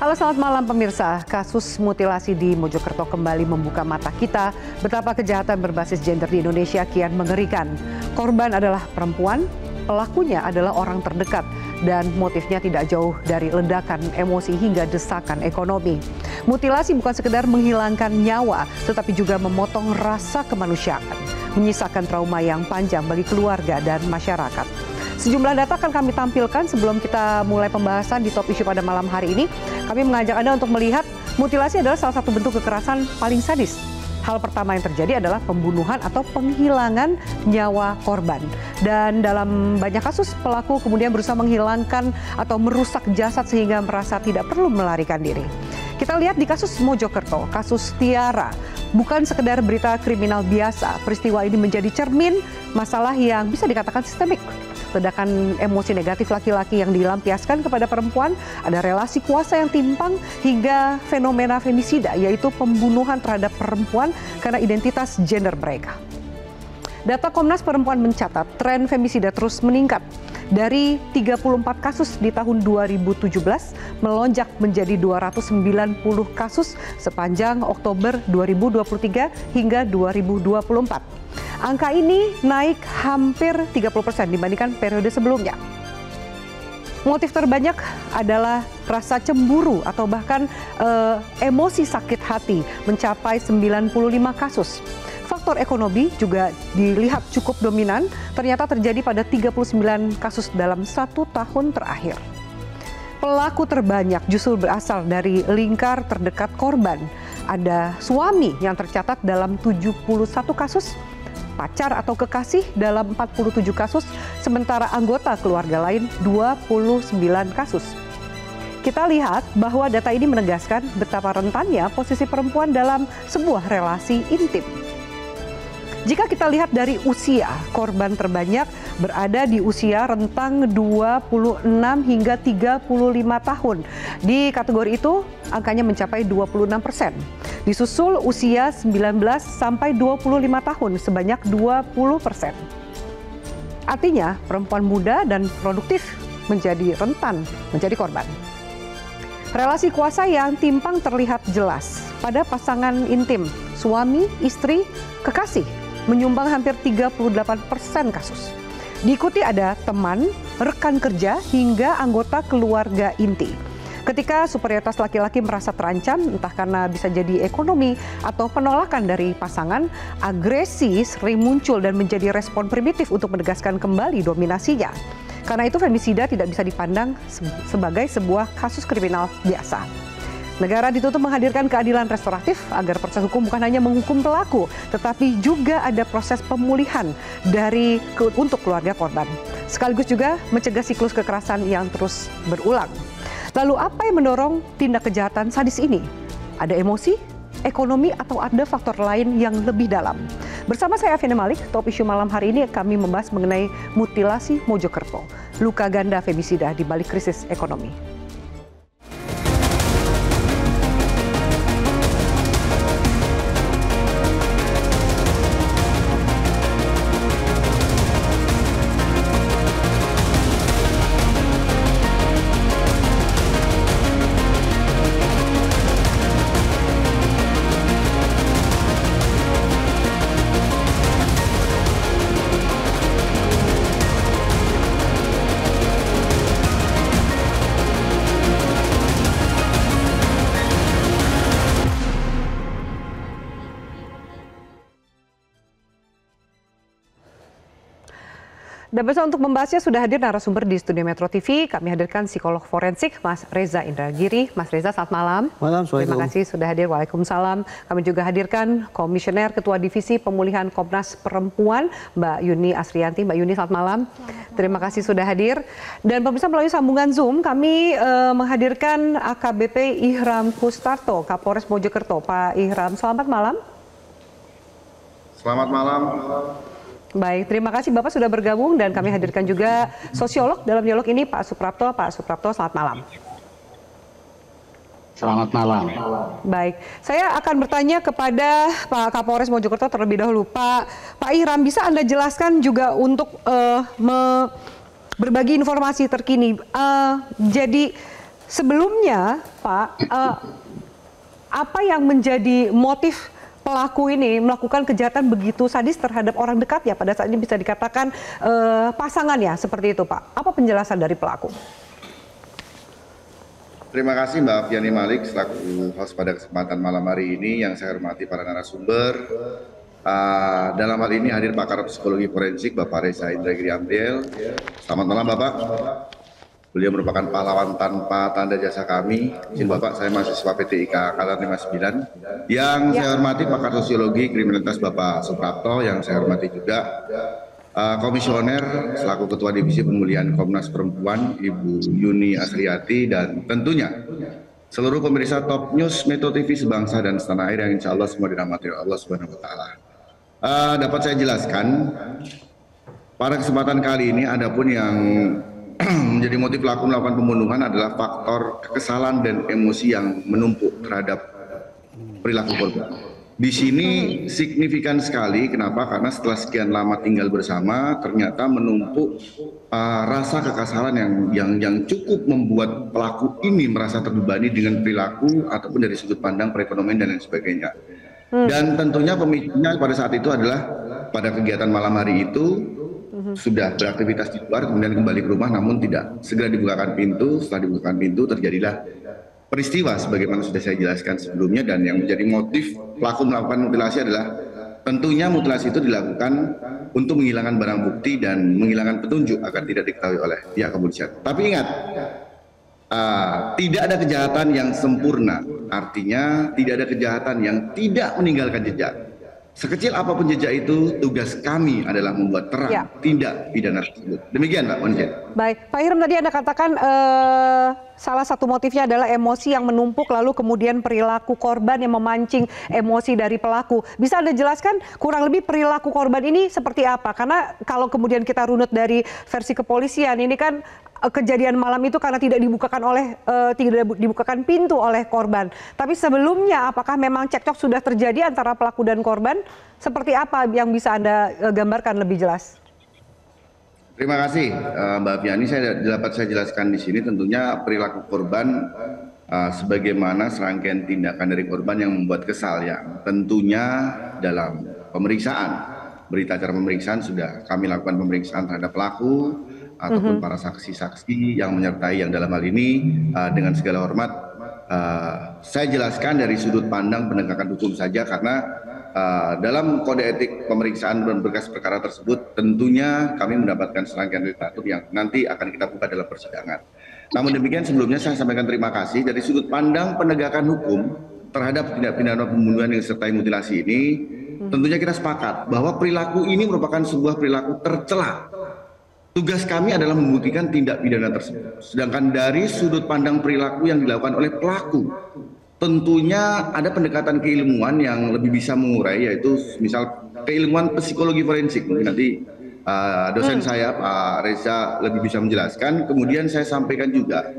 Halo, selamat malam pemirsa. Kasus mutilasi di Mojokerto kembali membuka mata kita betapa kejahatan berbasis gender di Indonesia kian mengerikan. Korban adalah perempuan, pelakunya adalah orang terdekat, dan motifnya tidak jauh dari ledakan emosi hingga desakan ekonomi. Mutilasi bukan sekedar menghilangkan nyawa, tetapi juga memotong rasa kemanusiaan, menyisakan trauma yang panjang bagi keluarga dan masyarakat. Sejumlah data akan kami tampilkan sebelum kita mulai pembahasan di top issue pada malam hari ini. Kami mengajak Anda untuk melihat mutilasi adalah salah satu bentuk kekerasan paling sadis. Hal pertama yang terjadi adalah pembunuhan atau penghilangan nyawa korban. Dan dalam banyak kasus, pelaku kemudian berusaha menghilangkan atau merusak jasad sehingga merasa tidak perlu melarikan diri. Kita lihat di kasus Mojokerto, kasus Tiara, bukan sekedar berita kriminal biasa. Peristiwa ini menjadi cermin masalah yang bisa dikatakan sistemik. Ledakan emosi negatif laki-laki yang dilampiaskan kepada perempuan, ada relasi kuasa yang timpang, hingga fenomena femisida, yaitu pembunuhan terhadap perempuan karena identitas gender mereka. Data Komnas Perempuan mencatat tren femisida terus meningkat. Dari 34 kasus di tahun 2017 melonjak menjadi 290 kasus sepanjang Oktober 2023 hingga 2024. Angka ini naik hampir 30% dibandingkan periode sebelumnya. Motif terbanyak adalah rasa cemburu atau bahkan emosi sakit hati mencapai 95 kasus. Faktor ekonomi juga dilihat cukup dominan, ternyata terjadi pada 39 kasus dalam 1 tahun terakhir. Pelaku terbanyak justru berasal dari lingkar terdekat korban. Ada suami yang tercatat dalam 71 kasus, pacar atau kekasih dalam 47 kasus, sementara anggota keluarga lain 29 kasus. Kita lihat bahwa data ini menegaskan betapa rentannya posisi perempuan dalam sebuah relasi intim. Jika kita lihat dari usia, korban terbanyak berada di usia rentang 26 hingga 35 tahun. Di kategori itu, angkanya mencapai 26%. Disusul usia 19 sampai 25 tahun sebanyak 20%. Artinya, perempuan muda dan produktif menjadi rentan menjadi korban. Relasi kuasa yang timpang terlihat jelas pada pasangan intim, suami, istri, kekasih, menyumbang hampir 38% kasus. Diikuti ada teman, rekan kerja, hingga anggota keluarga inti. Ketika superioritas laki-laki merasa terancam, entah karena bisa jadi ekonomi atau penolakan dari pasangan, agresi sering muncul dan menjadi respon primitif untuk menegaskan kembali dominasinya. Karena itu femisida tidak bisa dipandang sebagai sebuah kasus kriminal biasa. Negara dituntut menghadirkan keadilan restoratif agar proses hukum bukan hanya menghukum pelaku, tetapi juga ada proses pemulihan untuk keluarga korban. Sekaligus juga mencegah siklus kekerasan yang terus berulang. Lalu apa yang mendorong tindak kejahatan sadis ini? Ada emosi, ekonomi, atau ada faktor lain yang lebih dalam? Bersama saya Afiana Malik, top issue malam hari ini kami membahas mengenai mutilasi Mojokerto, luka ganda femisida di balik krisis ekonomi. Dan bersama untuk membahasnya sudah hadir narasumber di studio Metro TV. Kami hadirkan psikolog forensik Mas Reza Indragiri. Mas Reza, selamat malam. Malam, terima kasih sudah hadir. Waalaikumsalam. Kami juga hadirkan Komisioner Ketua Divisi Pemulihan Komnas Perempuan, Mbak Yuni Asrianti. Mbak Yuni, selamat malam. Terima kasih sudah hadir. Dan pemirsa, melalui sambungan Zoom kami menghadirkan AKBP Ihram Kustarto, Kapolres Mojokerto. Pak Ihram, selamat malam. Selamat malam. Baik, terima kasih Bapak sudah bergabung dan kami hadirkan juga sosiolog dalam dialog ini Pak Suprapto. Pak Suprapto, selamat malam. Selamat malam. Baik, saya akan bertanya kepada Pak Kapolres Mojokerto terlebih dahulu. Pak Ihram, bisa Anda jelaskan juga untuk berbagi informasi terkini. Jadi Sebelumnya, Pak, apa yang menjadi motif pelaku ini melakukan kejahatan begitu sadis terhadap orang dekat ya? Pada saat ini bisa dikatakan pasangan ya, seperti itu, Pak. Apa penjelasan dari pelaku? Terima kasih Mbak Fiani Malik selaku host pada kesempatan malam hari ini. Yang saya hormati para narasumber. Dalam hal ini hadir pakar psikologi forensik Bapak Reza Indragiri Amriel. Selamat malam Bapak. Beliau merupakan pahlawan tanpa tanda jasa kami. Izin Bapak, saya mahasiswa PTIK Angkatan 59. Yang saya hormati pakar sosiologi kriminalitas Bapak Suprapto. Yang saya hormati juga komisioner selaku Ketua Divisi Pemulihan Komnas Perempuan Ibu Yuni Asriati, dan tentunya seluruh pemirsa Top News Metro TV sebangsa dan setanah air yang insya Allah semua dirahmati Allah Subhanahu Wa Taala. Dapat saya jelaskan pada kesempatan kali ini, adapun yang menjadi motif pelaku melakukan pembunuhan adalah faktor kekesalan dan emosi yang menumpuk terhadap perilaku korban. Di sini signifikan sekali, kenapa? Karena setelah sekian lama tinggal bersama, ternyata menumpuk rasa kekesalan yang cukup membuat pelaku ini merasa terbebani dengan perilaku ataupun dari sudut pandang perekonomian dan lain sebagainya. Dan tentunya pemicunya pada saat itu adalah pada kegiatan malam hari itu sudah beraktivitas di luar, kemudian kembali ke rumah, namun tidak segera dibukakan pintu. Setelah dibukakan pintu, terjadilah peristiwa sebagaimana sudah saya jelaskan sebelumnya. Dan yang menjadi motif pelaku melakukan mutilasi adalah tentunya mutilasi itu dilakukan untuk menghilangkan barang bukti dan menghilangkan petunjuk agar tidak diketahui oleh pihak kepolisian. Tapi ingat, tidak ada kejahatan yang sempurna, artinya tidak ada kejahatan yang tidak meninggalkan jejak. Sekecil apapun jejak itu, tugas kami adalah membuat terang tindak pidana tersebut. Demikian Pak Monica. Baik, Pak Hiram, tadi Anda katakan salah satu motifnya adalah emosi yang menumpuk, lalu kemudian perilaku korban yang memancing emosi dari pelaku. Bisa Anda jelaskan kurang lebih perilaku korban ini seperti apa? Karena kalau kemudian kita runut dari versi kepolisian, ini kan kejadian malam itu karena tidak dibukakan pintu oleh korban. Tapi sebelumnya apakah memang cekcok sudah terjadi antara pelaku dan korban? Seperti apa yang bisa Anda gambarkan lebih jelas? Terima kasih Mbak Fiani. Dapat saya jelaskan di sini tentunya perilaku korban sebagaimana serangkaian tindakan dari korban yang membuat kesal, yang tentunya dalam pemeriksaan, berita acara pemeriksaan sudah kami lakukan pemeriksaan terhadap pelaku ataupun para saksi-saksi yang menyertai, yang dalam hal ini dengan segala hormat saya jelaskan dari sudut pandang penegakan hukum saja, karena dalam kode etik pemeriksaan dan berkas perkara tersebut tentunya kami mendapatkan serangkaian literatur yang nanti akan kita buka dalam persidangan. Namun demikian, sebelumnya saya sampaikan terima kasih dari sudut pandang penegakan hukum terhadap tindak pidana pembunuhan yang disertai mutilasi ini. Tentunya kita sepakat bahwa perilaku ini merupakan sebuah perilaku tercela. Tugas kami adalah membuktikan tindak pidana tersebut. Sedangkan dari sudut pandang perilaku yang dilakukan oleh pelaku, tentunya ada pendekatan keilmuan yang lebih bisa mengurai, yaitu misal keilmuan psikologi forensik. Mungkin nanti dosen saya Pak Reza lebih bisa menjelaskan. Kemudian saya sampaikan juga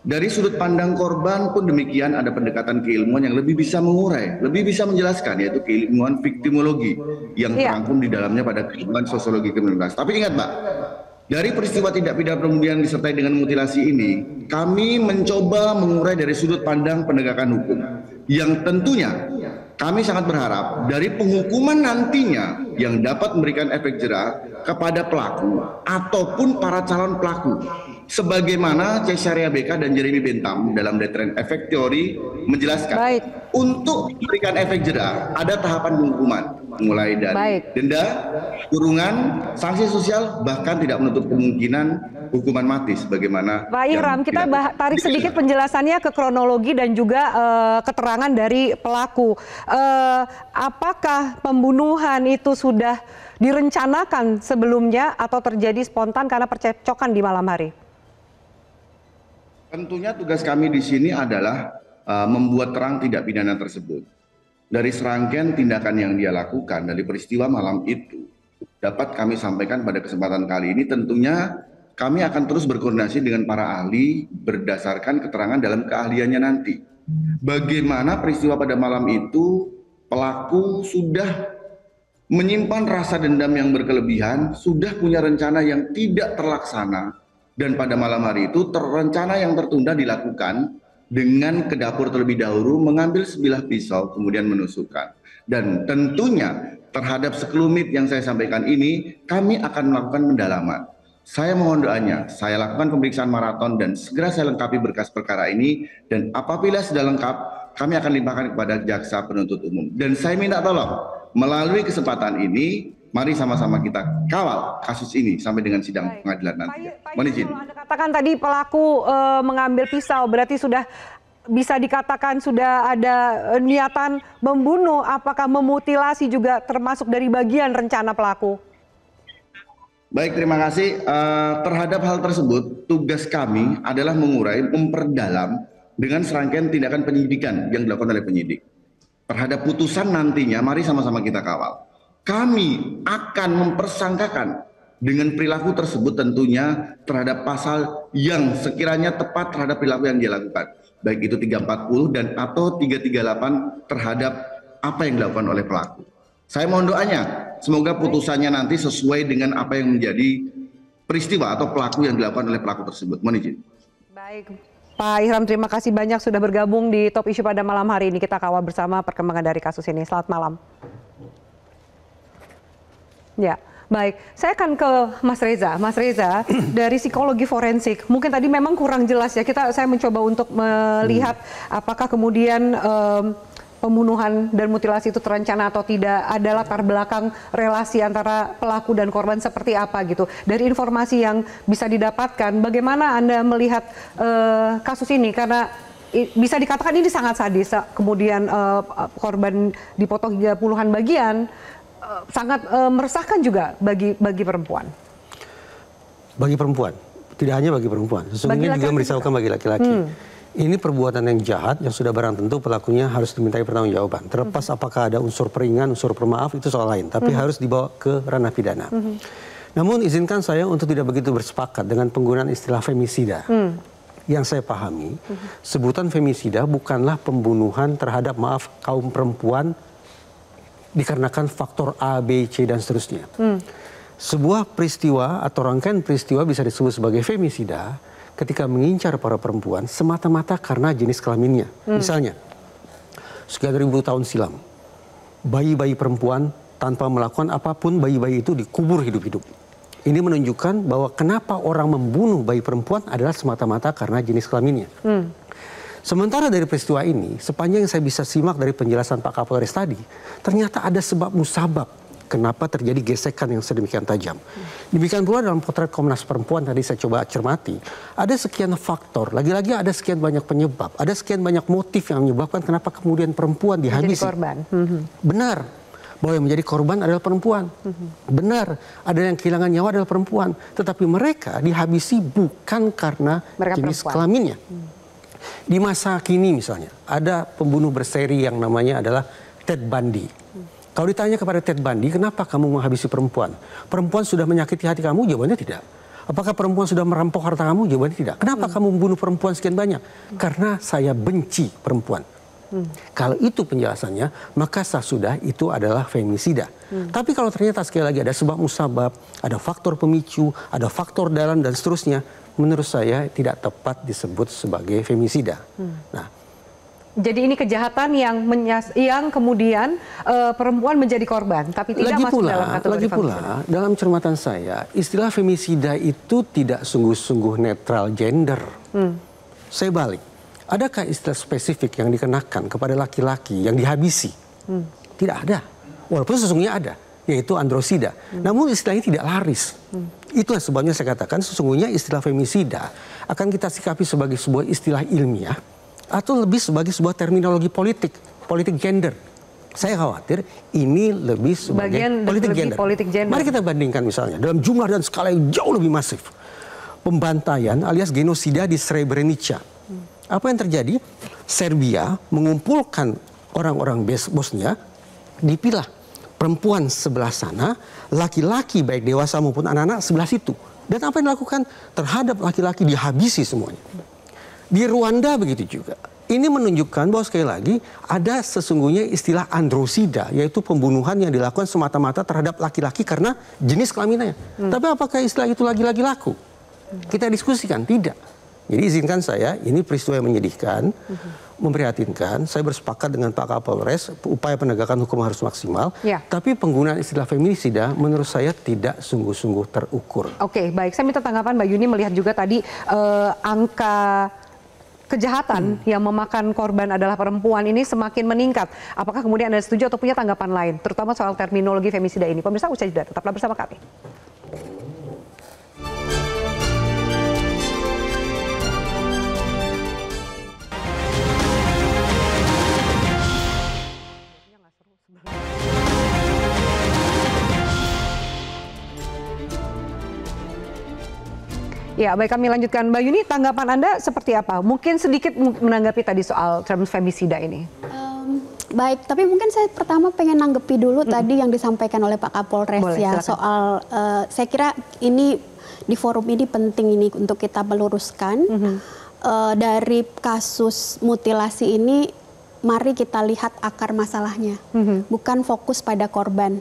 dari sudut pandang korban pun demikian, ada pendekatan keilmuan yang lebih bisa mengurai, lebih bisa menjelaskan, yaitu keilmuan viktimologi yang terangkum di dalamnya pada keilmuan sosiologi kriminalitas. Tapi ingat Mbak, dari peristiwa tindak pidana pembunuhan disertai dengan mutilasi ini, kami mencoba mengurai dari sudut pandang penegakan hukum, yang tentunya kami sangat berharap dari penghukuman nantinya yang dapat memberikan efek jera kepada pelaku ataupun para calon pelaku. Sebagaimana Cesaria BK dan Jeremy Bentham dalam Deterrent Effect Theory menjelaskan, untuk memberikan efek jera ada tahapan penghukuman, mulai dari denda, kurungan, sanksi sosial, bahkan tidak menutup kemungkinan hukuman mati sebagaimana. Pak Hiram, kita tarik sedikit penjelasannya ke kronologi dan juga keterangan dari pelaku. Apakah pembunuhan itu sudah direncanakan sebelumnya atau terjadi spontan karena percekcokan di malam hari? Tentunya tugas kami di sini adalah membuat terang tindak pidana tersebut. Dari serangkaian tindakan yang dia lakukan dari peristiwa malam itu, dapat kami sampaikan pada kesempatan kali ini, tentunya kami akan terus berkoordinasi dengan para ahli berdasarkan keterangan dalam keahliannya nanti. Bagaimana peristiwa pada malam itu pelaku sudah menyimpan rasa dendam yang berkelebihan, sudah punya rencana yang tidak terlaksana, Dan pada malam hari itu rencana yang tertunda dilakukan dengan ke dapur terlebih dahulu, mengambil sebilah pisau, kemudian menusukkan. Dan tentunya terhadap sekelumit yang saya sampaikan ini, kami akan melakukan pendalaman. Saya mohon doanya, saya lakukan pemeriksaan maraton dan segera saya lengkapi berkas perkara ini. Dan apabila sudah lengkap, kami akan limpahkan kepada jaksa penuntut umum. Dan saya minta tolong, melalui kesempatan ini, mari sama-sama kita kawal kasus ini sampai dengan sidang pengadilan nanti. Mohon izin. Kalau Anda katakan tadi pelaku mengambil pisau, berarti sudah bisa dikatakan sudah ada niatan membunuh. Apakah memutilasi juga termasuk dari bagian rencana pelaku? Baik, terima kasih. Terhadap hal tersebut, tugas kami adalah mengurai, memperdalam dengan serangkaian tindakan penyidikan yang dilakukan oleh penyidik. Terhadap putusan nantinya, mari sama-sama kita kawal. Kami akan mempersangkakan dengan perilaku tersebut tentunya terhadap pasal yang sekiranya tepat terhadap perilaku yang dia lakukan. Baik itu 340 dan atau 338 terhadap apa yang dilakukan oleh pelaku. Saya mohon doanya, semoga putusannya nanti sesuai dengan apa yang menjadi peristiwa atau pelaku yang dilakukan oleh pelaku tersebut. Mohon izin. Baik, Pak Ihram, terima kasih banyak sudah bergabung di Top Issue pada malam hari ini. Kita kawal bersama perkembangan dari kasus ini. Selamat malam. Ya, baik. Saya akan ke Mas Reza. Mas Reza, dari psikologi forensik, mungkin tadi memang kurang jelas ya. Saya mencoba untuk melihat apakah kemudian pembunuhan dan mutilasi itu terencana atau tidak, ada latar belakang relasi antara pelaku dan korban seperti apa gitu. Dari informasi yang bisa didapatkan, bagaimana Anda melihat kasus ini? Karena bisa dikatakan ini sangat sadis, kemudian korban dipotong hingga puluhan bagian, sangat meresahkan juga bagi perempuan. Bagi perempuan, tidak hanya bagi perempuan, sesungguhnya juga merisaukan bagi laki-laki. Ini perbuatan yang jahat yang sudah barang tentu pelakunya harus dimintai pertanggungjawaban. Terlepas apakah ada unsur peringan, unsur pemaaf itu soal lain, tapi harus dibawa ke ranah pidana. Namun izinkan saya untuk tidak begitu bersepakat dengan penggunaan istilah femisida. Yang saya pahami, sebutan femisida bukanlah pembunuhan terhadap kaum perempuan dikarenakan faktor A, B, C dan seterusnya. Sebuah peristiwa atau rangkaian peristiwa bisa disebut sebagai femisida ketika mengincar para perempuan semata-mata karena jenis kelaminnya. Misalnya, sekian ribu tahun silam, bayi-bayi perempuan tanpa melakukan apapun, bayi-bayi itu dikubur hidup-hidup. Ini menunjukkan bahwa kenapa orang membunuh bayi perempuan adalah semata-mata karena jenis kelaminnya. Sementara dari peristiwa ini, sepanjang yang saya bisa simak dari penjelasan Pak Kapolres tadi, ternyata ada sebab musabab kenapa terjadi gesekan yang sedemikian tajam. Demikian pula dalam potret Komnas Perempuan tadi saya coba cermati, ada sekian faktor, lagi-lagi ada sekian banyak penyebab, ada sekian banyak motif yang menyebabkan kenapa kemudian perempuan dihabisi. Menjadi korban. Benar bahwa yang menjadi korban adalah perempuan. Benar, ada yang kehilangan nyawa adalah perempuan. Tetapi mereka dihabisi bukan karena jenis kelaminnya. Di masa kini misalnya, ada pembunuh berseri yang namanya adalah Ted Bundy. Kalau ditanya kepada Ted Bundy, kenapa kamu menghabisi perempuan? Perempuan sudah menyakiti hati kamu? Jawabannya tidak. Apakah perempuan sudah merampok harta kamu? Jawabannya tidak. Kenapa kamu membunuh perempuan sekian banyak? Karena saya benci perempuan. Kalau itu penjelasannya, maka sudah itu adalah femisida. Tapi kalau ternyata sekali lagi ada sebab musabab, ada faktor pemicu, ada faktor dalam dan seterusnya, menurut saya tidak tepat disebut sebagai femisida. Nah, jadi ini kejahatan yang kemudian perempuan menjadi korban, tapi tidak masuk dalam kategori lagi pula, dalam cermatan saya, istilah femisida itu tidak sungguh-sungguh netral gender. Saya balik, adakah istilah spesifik yang dikenakan kepada laki-laki yang dihabisi? Tidak ada, walaupun sesungguhnya ada, yaitu androsida. Namun istilahnya tidak laris. Itulah sebabnya saya katakan sesungguhnya istilah femisida akan kita sikapi sebagai sebuah istilah ilmiah, atau lebih sebagai sebuah terminologi politik gender. Saya khawatir ini lebih sebagai politik gender. Mari kita bandingkan misalnya dalam jumlah dan skala yang jauh lebih masif. Pembantaian alias genosida di Srebrenica. Apa yang terjadi? Serbia mengumpulkan orang-orang Bosnia, dipilah perempuan sebelah sana, laki-laki baik dewasa maupun anak-anak sebelah situ. Dan apa yang dilakukan terhadap laki-laki dihabisi semuanya. Di Rwanda begitu juga. Ini menunjukkan bahwa sekali lagi ada sesungguhnya istilah androsida, yaitu pembunuhan yang dilakukan semata-mata terhadap laki-laki karena jenis kelaminnya. Tapi apakah istilah itu lagi-lagi laku? Kita diskusikan, tidak. Jadi izinkan saya, ini peristiwa yang menyedihkan, memprihatinkan. Saya bersepakat dengan Pak Kapolres, upaya penegakan hukum harus maksimal. Tapi penggunaan istilah feminisida menurut saya tidak sungguh-sungguh terukur. Oke, baik. Saya minta tanggapan Mbak Yuni melihat juga tadi angka kejahatan yang memakan korban adalah perempuan ini semakin meningkat. Apakah kemudian Anda setuju atau punya tanggapan lain, terutama soal terminologi femisida ini? Pemirsa, usai jeda, tetaplah bersama kami. Ya, baik, kami lanjutkan. Mbak Yuni, tanggapan Anda seperti apa? Mungkin sedikit menanggapi tadi soal term femisida ini. Baik, tapi mungkin saya pertama pengen nanggepi dulu tadi yang disampaikan oleh Pak Kapolres. Boleh, ya, silakan. Soal saya kira ini di forum ini penting ini untuk kita meluruskan. Dari kasus mutilasi ini, mari kita lihat akar masalahnya, bukan fokus pada korban.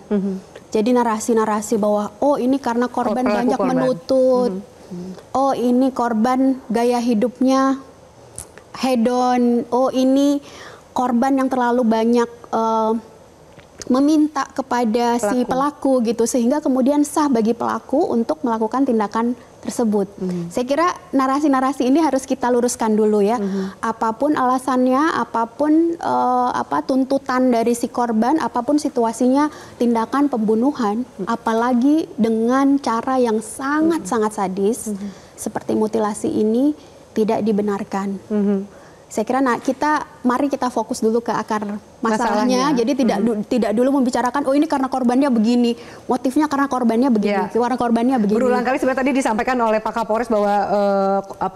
Jadi narasi-narasi bahwa oh ini karena korban banyak menuntut. Oh ini korban gaya hidupnya hedon, oh ini korban yang terlalu banyak meminta kepada si pelaku gitu, sehingga kemudian sah bagi pelaku untuk melakukan tindakan tersebut. Saya kira narasi-narasi ini harus kita luruskan dulu ya. Apapun alasannya, apapun tuntutan dari si korban, apapun situasinya, tindakan pembunuhan, apalagi dengan cara yang sangat-sangat sadis seperti mutilasi ini tidak dibenarkan. Saya kira mari kita fokus dulu ke akar masalahnya. Jadi tidak dulu membicarakan oh ini karena korbannya begini, motifnya karena korbannya begini, karena korbannya begini. Berulang kali sebenarnya tadi disampaikan oleh Pak Kapolres bahwa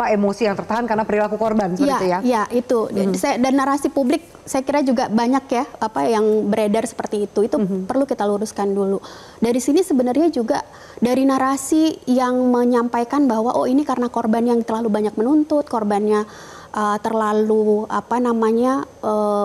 emosi yang tertahan karena perilaku korban seperti itu ya. Ya, itu. Dan narasi publik saya kira juga banyak ya yang beredar seperti itu. Itu perlu kita luruskan dulu. Dari sini sebenarnya juga dari narasi yang menyampaikan bahwa oh ini karena korban yang terlalu banyak menuntut, korbannya terlalu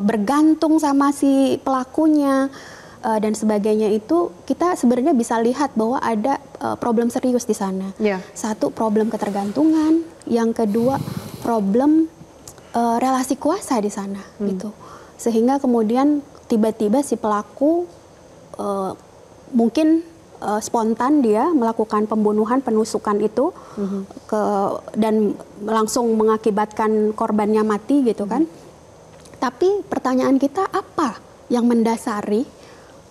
bergantung sama si pelakunya dan sebagainya, itu kita sebenarnya bisa lihat bahwa ada problem serius di sana. Satu, problem ketergantungan, yang kedua problem relasi kuasa di sana gitu. Sehingga kemudian tiba-tiba si pelaku mungkin spontan dia melakukan pembunuhan, penusukan itu dan langsung mengakibatkan korbannya mati gitu kan. Tapi pertanyaan kita, apa yang mendasari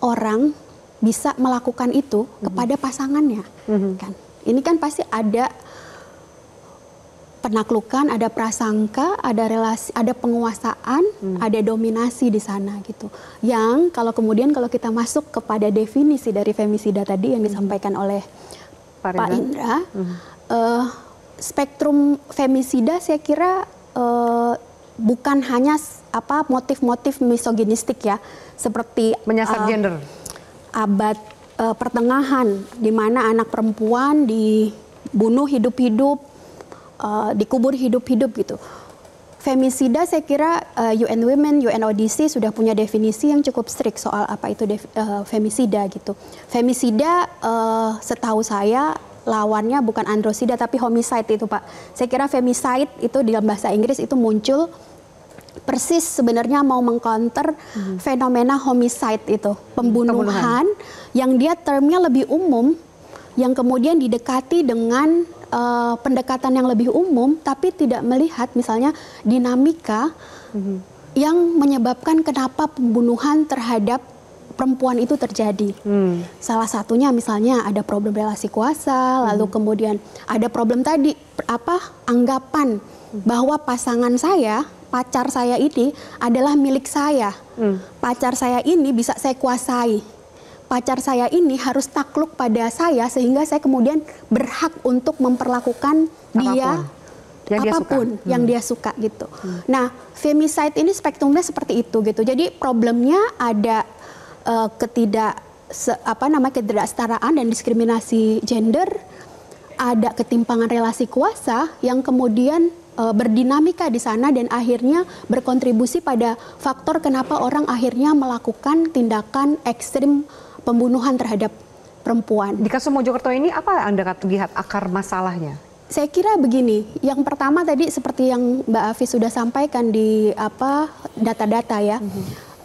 orang bisa melakukan itu kepada pasangannya? Kan? Ini kan pasti ada penaklukan, ada prasangka, ada relasi, ada penguasaan, ada dominasi di sana gitu. Yang kalau kita masuk kepada definisi dari femisida tadi yang disampaikan oleh Pak Indra, spektrum femisida saya kira bukan hanya motif-motif misoginistik ya, seperti menyasar gender. Abad pertengahan di mana anak perempuan dibunuh hidup-hidup, dikubur hidup-hidup gitu. Femisida saya kira UN Women, UNODC sudah punya definisi yang cukup strict soal apa itu femisida gitu. Femisida setahu saya lawannya bukan androsida tapi homicide itu Pak. Saya kira femicide itu dalam bahasa Inggris itu muncul persis sebenarnya mau mengcounter fenomena homicide itu, pembunuhan yang dia termnya lebih umum, yang kemudian didekati dengan pendekatan yang lebih umum, tapi tidak melihat misalnya dinamika yang menyebabkan kenapa pembunuhan terhadap perempuan itu terjadi. Salah satunya misalnya ada problem relasi kuasa, lalu kemudian ada problem tadi anggapan bahwa pasangan saya, pacar saya ini adalah milik saya. Pacar saya ini bisa saya kuasai. Pacar saya ini harus takluk pada saya sehingga saya kemudian berhak untuk memperlakukan dia apapun yang dia suka gitu. Nah, femicide ini spektrumnya seperti itu gitu. Jadi problemnya ada ketidaksetaraan dan diskriminasi gender, ada ketimpangan relasi kuasa yang kemudian berdinamika di sana dan akhirnya berkontribusi pada faktor kenapa orang akhirnya melakukan tindakan ekstrim pembunuhan terhadap perempuan. Di kasus Mojokerto ini apa Anda lihat akar masalahnya? Saya kira begini, yang pertama tadi seperti yang Mbak Afi sudah sampaikan di data-data ya.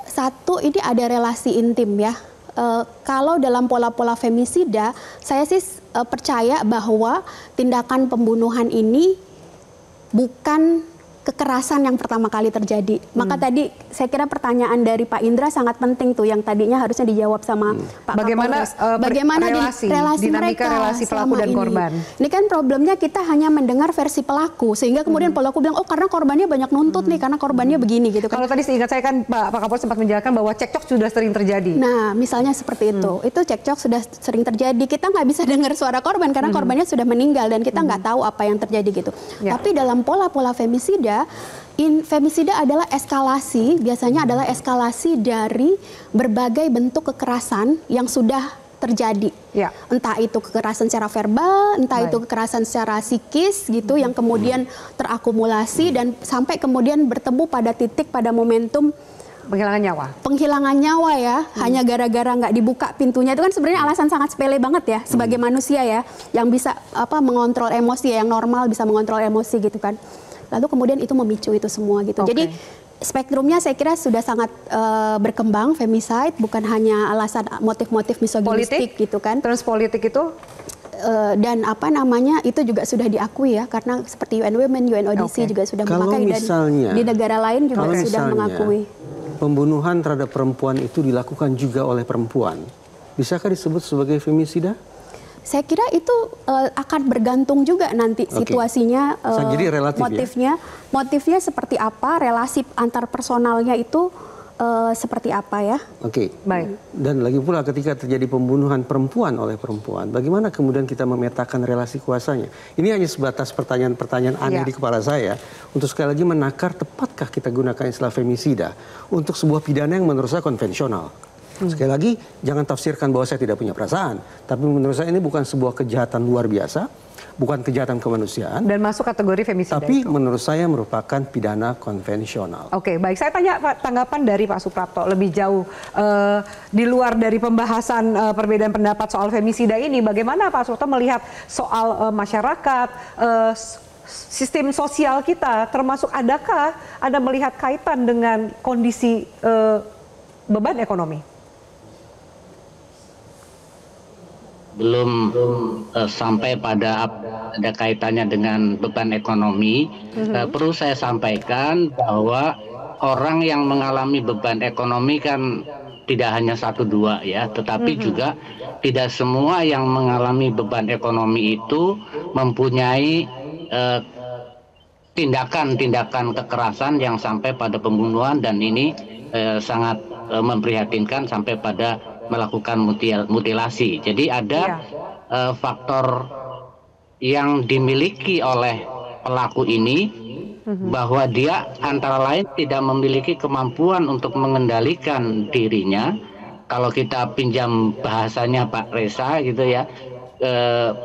Satu, ini ada relasi intim ya. Kalau dalam pola-pola femisida, saya sih percaya bahwa tindakan pembunuhan ini bukan kekerasan yang pertama kali terjadi. Maka tadi saya kira pertanyaan dari Pak Indra sangat penting tuh, yang tadinya harusnya dijawab sama Pak Kapolres. Bagaimana relasi dinamika mereka relasi pelaku dan korban. Ini kan problemnya kita hanya mendengar versi pelaku, sehingga kemudian pelaku bilang, oh karena korbannya banyak nuntut nih, karena korbannya begini gitu kan. Kalau tadi seingat saya kan Pak Kapolres sempat menjelaskan bahwa cekcok sudah sering terjadi. Nah, misalnya seperti itu cekcok sudah sering terjadi. Kita nggak bisa dengar suara korban karena korbannya sudah meninggal dan kita nggak tahu apa yang terjadi gitu. Tapi dalam pola-pola femisida, femisida adalah eskalasi, biasanya adalah eskalasi dari berbagai bentuk kekerasan yang sudah terjadi. Ya. Entah itu kekerasan secara verbal, entah itu kekerasan secara psikis gitu, yang kemudian terakumulasi dan sampai kemudian bertemu pada titik, pada momentum penghilangan nyawa. Penghilangan nyawa ya, hanya gara-gara nggak dibuka pintunya. Itu kan sebenarnya alasan sangat sepele banget ya, sebagai manusia ya, yang bisa mengontrol emosi ya, yang normal bisa mengontrol emosi gitu kan. Lalu kemudian itu memicu itu semua gitu. Jadi spektrumnya saya kira sudah sangat berkembang femicide, bukan hanya alasan motif-motif misoginistik gitu kan. Terus politik itu? Dan itu juga sudah diakui ya, karena seperti UN Women, UNODC juga sudah memakai, dan di negara lain juga sudah mengakui. Pembunuhan terhadap perempuan itu dilakukan juga oleh perempuan, bisakah disebut sebagai femisida? Saya kira itu akan bergantung juga nanti situasinya, jadi relatif, motifnya seperti apa, relasi antar personalnya itu seperti apa ya. Baik. Dan lagi pula ketika terjadi pembunuhan perempuan oleh perempuan, bagaimana kemudian kita memetakan relasi kuasanya? Ini hanya sebatas pertanyaan-pertanyaan aneh di kepala saya, untuk sekali lagi menakar tepatkah kita gunakan istilah femisida untuk sebuah pidana yang menurut saya konvensional. Sekali lagi, jangan tafsirkan bahwa saya tidak punya perasaan. Tapi menurut saya ini bukan sebuah kejahatan luar biasa, bukan kejahatan kemanusiaan. Dan masuk kategori femisida. Tapi menurut saya merupakan pidana konvensional. Oke, baik. Saya tanya tanggapan dari Pak Suprapto lebih jauh di luar dari pembahasan perbedaan pendapat soal femisida ini. Bagaimana Pak Suprapto melihat soal masyarakat, sistem sosial kita, termasuk adakah Anda melihat kaitan dengan kondisi beban ekonomi? Belum sampai pada ada kaitannya dengan beban ekonomi. Perlu saya sampaikan bahwa orang yang mengalami beban ekonomi kan tidak hanya 1-2 ya, tetapi juga tidak semua yang mengalami beban ekonomi itu mempunyai tindakan-tindakan kekerasan yang sampai pada pembunuhan, dan ini sangat memprihatinkan sampai pada melakukan mutilasi. Jadi ada faktor yang dimiliki oleh pelaku ini, bahwa dia antara lain tidak memiliki kemampuan untuk mengendalikan dirinya. Kalau kita pinjam bahasanya Pak Reza gitu ya,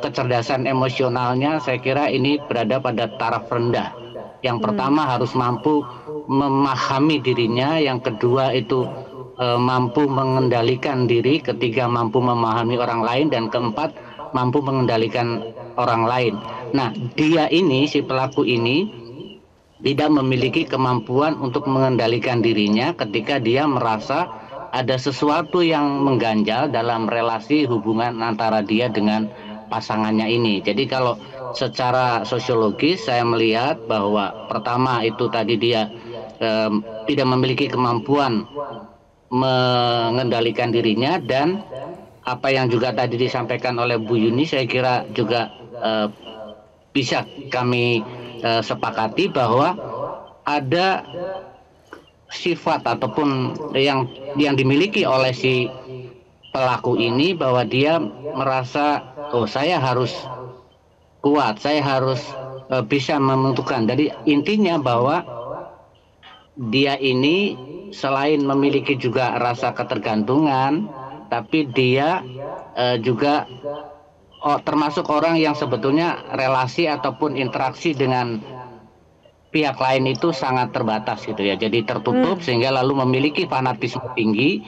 kecerdasan emosionalnya saya kira ini berada pada taraf rendah. Yang pertama harus mampu memahami dirinya, yang kedua itu mampu mengendalikan diri, ketiga mampu memahami orang lain, dan keempat mampu mengendalikan orang lain. Nah, dia ini, si pelaku ini tidak memiliki kemampuan untuk mengendalikan dirinya ketika dia merasa ada sesuatu yang mengganjal dalam relasi hubungan antara dia dengan pasangannya ini. Jadi kalau secara sosiologis saya melihat bahwa pertama itu tadi dia tidak memiliki kemampuan mengendalikan dirinya, dan apa yang juga tadi disampaikan oleh Bu Yuni saya kira juga bisa kami sepakati, bahwa ada sifat ataupun yang dimiliki oleh si pelaku ini, bahwa dia merasa, oh saya harus kuat, saya harus bisa menentukan. Jadi intinya bahwa dia ini selain memiliki juga rasa ketergantungan, tapi dia juga termasuk orang yang sebetulnya relasi ataupun interaksi dengan pihak lain itu sangat terbatas gitu ya. Jadi tertutup sehingga lalu memiliki fanatisme tinggi.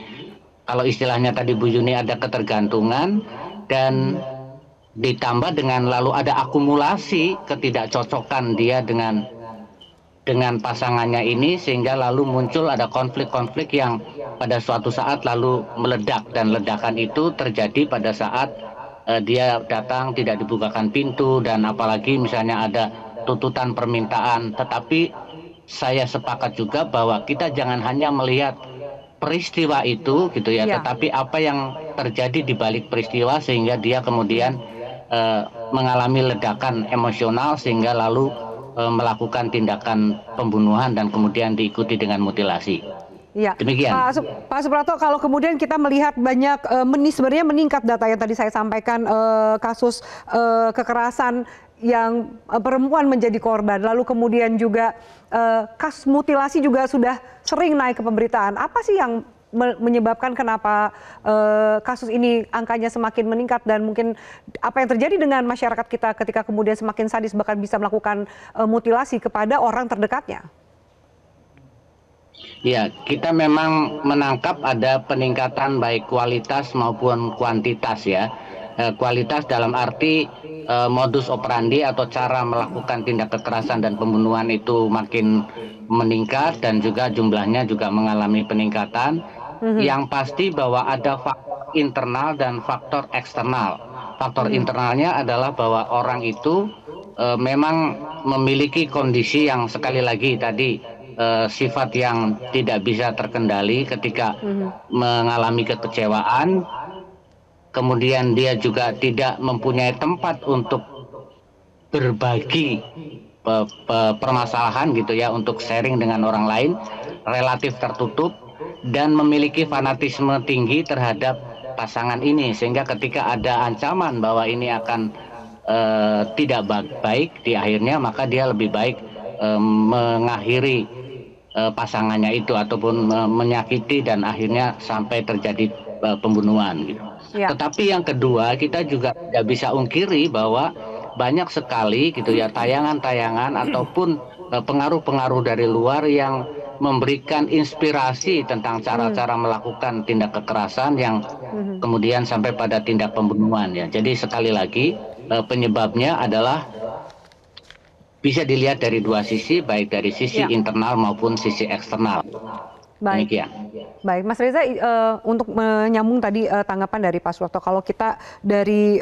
Kalau istilahnya tadi Bu Yuni ada ketergantungan, dan ditambah dengan lalu ada akumulasi ketidakcocokan dia dengan pasangannya ini, sehingga lalu muncul ada konflik-konflik yang pada suatu saat lalu meledak, dan ledakan itu terjadi pada saat dia datang tidak dibukakan pintu, dan apalagi misalnya ada tuntutan permintaan. Tetapi saya sepakat juga bahwa kita jangan hanya melihat peristiwa itu gitu ya, tetapi apa yang terjadi di balik peristiwa sehingga dia kemudian mengalami ledakan emosional sehingga lalu melakukan tindakan pembunuhan dan kemudian diikuti dengan mutilasi. Ya, demikian. Pak Suprapto, kalau kemudian kita melihat banyak sebenarnya meningkat data yang tadi saya sampaikan, kasus kekerasan yang perempuan menjadi korban, lalu kemudian juga kasus mutilasi juga sudah sering naik ke pemberitaan. Apa sih yang menyebabkan kenapa kasus ini angkanya semakin meningkat, dan mungkin apa yang terjadi dengan masyarakat kita ketika kemudian semakin sadis bahkan bisa melakukan mutilasi kepada orang terdekatnya? Ya, kita memang menangkap ada peningkatan baik kualitas maupun kuantitas ya. Kualitas dalam arti modus operandi atau cara melakukan tindak kekerasan dan pembunuhan itu makin meningkat, dan juga jumlahnya juga mengalami peningkatan. Yang pasti bahwa ada faktor internal dan faktor eksternal. Faktor internalnya adalah bahwa orang itu memang memiliki kondisi yang sekali lagi tadi sifat yang tidak bisa terkendali ketika mengalami kekecewaan, kemudian dia juga tidak mempunyai tempat untuk berbagi permasalahan gitu ya, untuk sharing dengan orang lain, relatif tertutup dan memiliki fanatisme tinggi terhadap pasangan ini, sehingga ketika ada ancaman bahwa ini akan tidak baik di akhirnya, maka dia lebih baik mengakhiri pasangannya itu ataupun menyakiti dan akhirnya sampai terjadi pembunuhan gitu. Ya. Tetapi yang kedua, kita juga tidak bisa ungkiri bahwa banyak sekali gitu ya tayangan-tayangan ataupun pengaruh-pengaruh dari luar yang memberikan inspirasi tentang cara-cara melakukan tindak kekerasan yang kemudian sampai pada tindak pembunuhan ya. Jadi sekali lagi penyebabnya adalah bisa dilihat dari dua sisi, baik dari sisi internal maupun sisi eksternal. Baik. Demikian. Baik, Mas Reza, untuk menyambung tadi tanggapan dari Pak Suprapto, kalau kita dari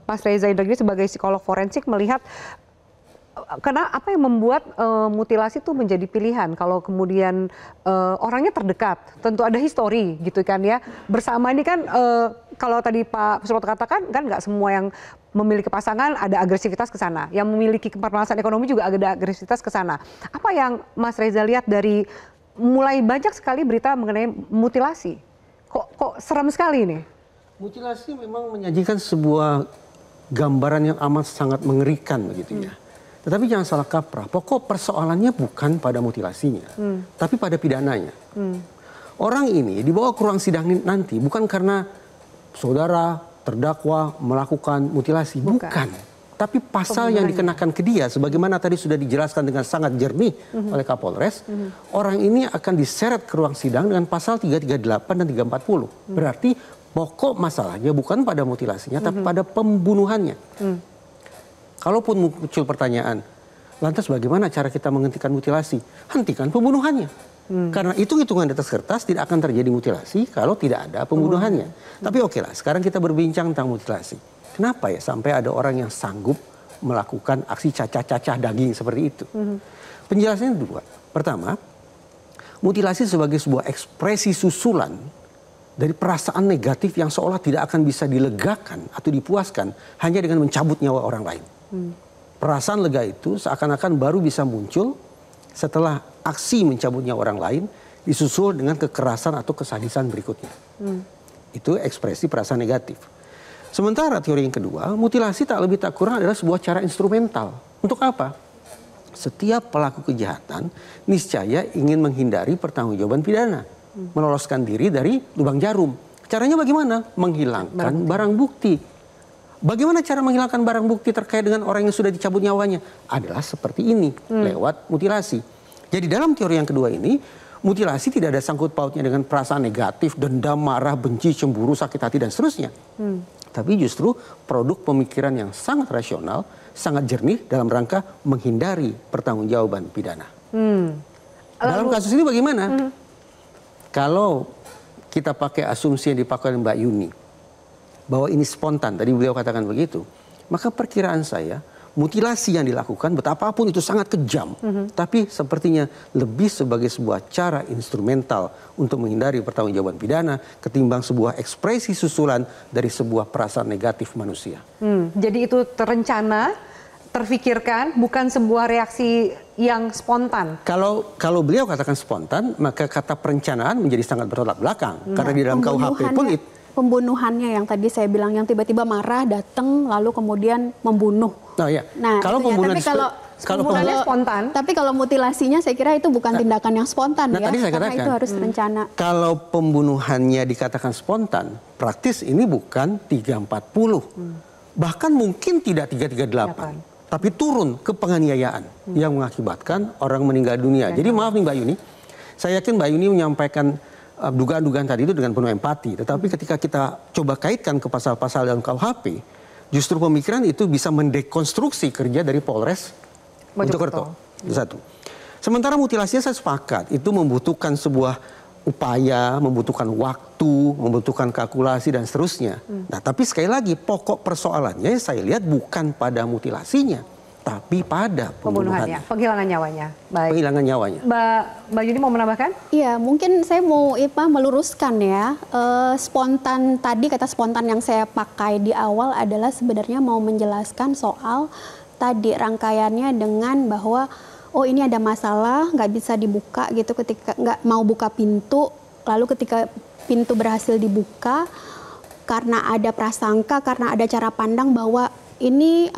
Mas Reza Indragiri sebagai psikolog forensik melihat karena apa yang membuat mutilasi itu menjadi pilihan kalau kemudian orangnya terdekat, tentu ada histori gitu kan ya. Bersama ini kan kalau tadi Pak Suprapto katakan kan nggak semua yang memiliki pasangan ada agresivitas ke sana, yang memiliki permasalahan ekonomi juga ada agresivitas ke sana. Apa yang Mas Reza lihat dari mulai banyak sekali berita mengenai mutilasi? Kok serem sekali ini? Mutilasi memang menyajikan sebuah gambaran yang amat sangat mengerikan begitu ya. Tetapi jangan salah kaprah, pokok persoalannya bukan pada mutilasinya, tapi pada pidananya. Orang ini dibawa ke ruang sidang nanti bukan karena saudara terdakwa melakukan mutilasi, bukan. Tapi pasal yang dikenakan ke dia, sebagaimana tadi sudah dijelaskan dengan sangat jernih oleh Kapolres, orang ini akan diseret ke ruang sidang dengan pasal 338 dan 340. Berarti pokok masalahnya bukan pada mutilasinya, tapi pada pembunuhannya. Kalaupun muncul pertanyaan, lantas bagaimana cara kita menghentikan mutilasi? Hentikan pembunuhannya. Karena hitung-hitungan di atas kertas tidak akan terjadi mutilasi kalau tidak ada pembunuhannya. Tapi oke lah, sekarang kita berbincang tentang mutilasi. Kenapa ya sampai ada orang yang sanggup melakukan aksi cacah-cacah daging seperti itu? Penjelasannya dua. Pertama, mutilasi sebagai sebuah ekspresi susulan dari perasaan negatif yang seolah tidak akan bisa dilegakan atau dipuaskan hanya dengan mencabut nyawa orang lain. Perasaan lega itu seakan-akan baru bisa muncul setelah aksi mencabut nyawa orang lain disusul dengan kekerasan atau kesadisan berikutnya. Itu ekspresi perasaan negatif. Sementara teori yang kedua, mutilasi tak lebih tak kurang adalah sebuah cara instrumental. Untuk apa? Setiap pelaku kejahatan niscaya ingin menghindari pertanggungjawaban pidana. Meloloskan diri dari lubang jarum. Caranya bagaimana? Menghilangkan barang bukti. Bagaimana cara menghilangkan barang bukti terkait dengan orang yang sudah dicabut nyawanya? Adalah seperti ini, lewat mutilasi. Jadi dalam teori yang kedua ini, mutilasi tidak ada sangkut pautnya dengan perasaan negatif, dendam, marah, benci, cemburu, sakit hati, dan seterusnya. tapi justru produk pemikiran yang sangat rasional, sangat jernih dalam rangka menghindari pertanggungjawaban pidana. Dalam kasus ini bagaimana? Kalau kita pakai asumsi yang dipakai oleh Mbak Yuni, bahwa ini spontan, tadi beliau katakan begitu, maka perkiraan saya, mutilasi yang dilakukan betapapun itu sangat kejam, tapi sepertinya lebih sebagai sebuah cara instrumental untuk menghindari pertanggungjawaban pidana ketimbang sebuah ekspresi susulan dari sebuah perasaan negatif manusia. Jadi itu terencana, terfikirkan, bukan sebuah reaksi yang spontan. Kalau beliau katakan spontan, maka kata perencanaan menjadi sangat bertolak belakang, karena di dalam KUHP pun itu pembunuhannya yang tadi saya bilang, yang tiba-tiba marah, datang, lalu kemudian membunuh. Oh, ya. Nah, kalau pembunuhan pembunuhannya spontan. Tapi kalau mutilasinya saya kira itu bukan tindakan yang spontan ya. Tadi saya karena katakan, itu harus terencana. Kalau pembunuhannya dikatakan spontan, praktis ini bukan 340. Bahkan mungkin tidak 338. Tapi turun ke penganiayaan yang mengakibatkan orang meninggal dunia. Jadi maaf nih Mbak Yuni, saya yakin Mbak Yuni menyampaikan dugaan-dugaan tadi itu dengan penuh empati. Tetapi ketika kita coba kaitkan ke pasal-pasal dalam KUHP, justru pemikiran itu bisa mendekonstruksi kerja dari Polres Mojokerto. Itu satu. Sementara mutilasinya saya sepakat, itu membutuhkan sebuah upaya, membutuhkan waktu, membutuhkan kalkulasi dan seterusnya. Nah, tapi sekali lagi pokok persoalannya saya lihat bukan pada mutilasinya, tapi pada pembunuhannya. Penghilangan nyawanya. Baik. Penghilangan nyawanya. Mbak Yuni mau menambahkan? Iya, mungkin saya mau meluruskan ya. Spontan tadi, kata spontan yang saya pakai di awal adalah sebenarnya mau menjelaskan soal tadi rangkaiannya dengan bahwa oh ini ada masalah, nggak bisa dibuka gitu, ketika nggak mau buka pintu, lalu ketika pintu berhasil dibuka, karena ada prasangka, karena ada cara pandang bahwa ini